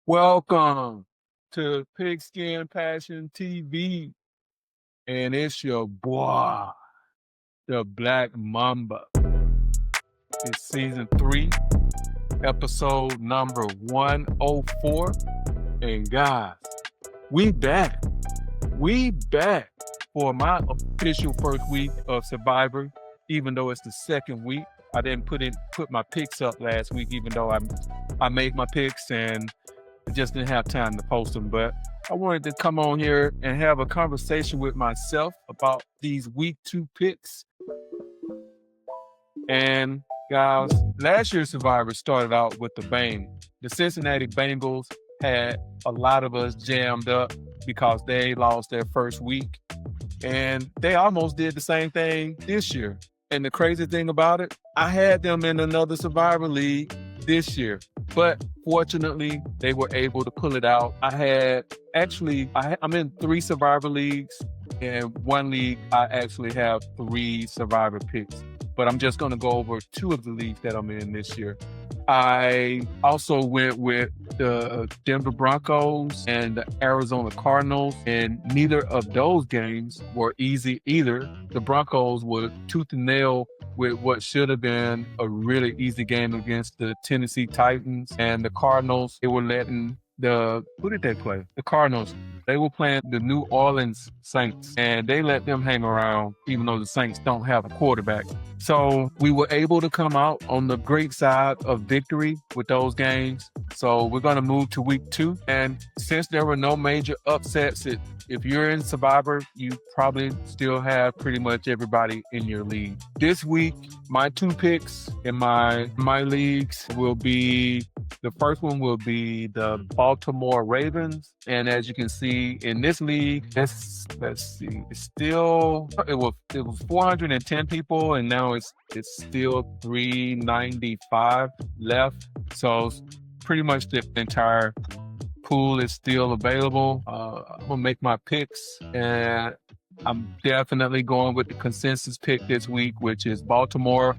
Welcome to Pigskin Passion TV, and it's your boy, the Black Mamba. It's season 3, episode number 104. And guys, we back. We back for my official first week of Survivor, even though it's the second week. I didn't put my picks up last week, even though I made my picks and I just didn't have time to post them. But I wanted to come on here and have a conversation with myself about these week 2 picks. And guys, last year's Survivor started out with the bang. The Cincinnati Bengals had a lot of us jammed up because they lost their first week. And they almost did the same thing this year. And the crazy thing about it, I had them in another Survivor League this year. But fortunately, they were able to pull it out. I'm in 3 Survivor Leagues. And 1 league, I actually have 3 Survivor picks. But I'm just going to go over 2 of the leagues that I'm in this year. I also went with the Denver Broncos and the Arizona Cardinals, and neither of those games were easy either. The Broncos were tooth and nail with what should have been a really easy game against the Tennessee Titans, and the Cardinals, they were letting who did they play? The Cardinals. They were playing the New Orleans Saints, and they let them hang around, even though the Saints don't have a quarterback. So we were able to come out on the great side of victory with those games. So we're going to move to week 2. And since there were no major upsets, if you're in Survivor, you probably still have pretty much everybody in your league. This week, my 2 picks in my leagues will be, the first one will be the Baltimore Ravens. And as you can see in this league, let's see, it was 410 people, and now it's still 395 left. So pretty much the entire pool is still available. I'm gonna make my picks, and I'm definitely going with the consensus pick this week, which is Baltimore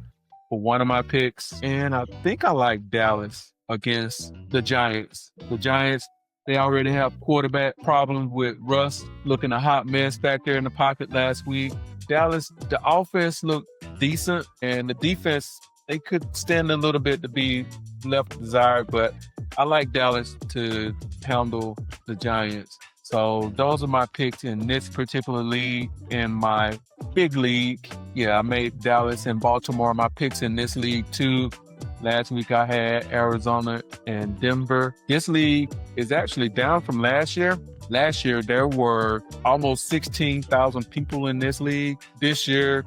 for one of my picks. And I think I like Dallas against the Giants. The Giants, they already have quarterback problems with Russ looking a hot mess back there in the pocket last week. Dallas, the offense looked decent, and the defense, they could stand a little bit to be left desired, but I like Dallas to handle the Giants. So those are my picks in this particular league. In my big league, I made Dallas and Baltimore my picks in this league too. Last week I had Arizona and Denver. This league is actually down from last year. Last year, there were almost 16,000 people in this league. This year,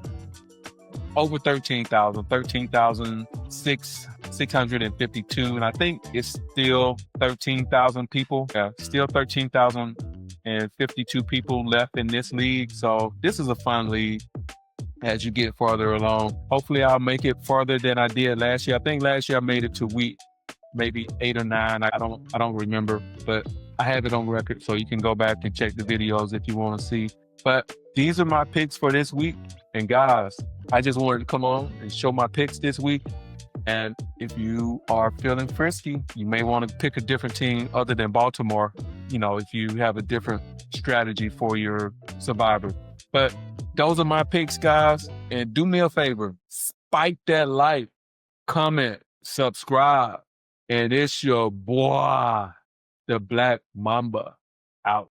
over 13,652. And I think it's still 13,000 people. Yeah, still 13,052 people left in this league. So this is a fun league as you get farther along. Hopefully I'll make it farther than I did last year. I think last year I made it to week maybe 8 or 9. I don't remember, but I have it on record, so you can go back and check the videos if you want to see. But these are my picks for this week. And guys, I just wanted to come on and show my picks this week. And if you are feeling frisky, you may want to pick a different team other than Baltimore, if you have a different strategy for your Survivor. But those are my picks, guys. And do me a favor, spike that like, comment, subscribe. And it's your boy, the Black Mamba, out.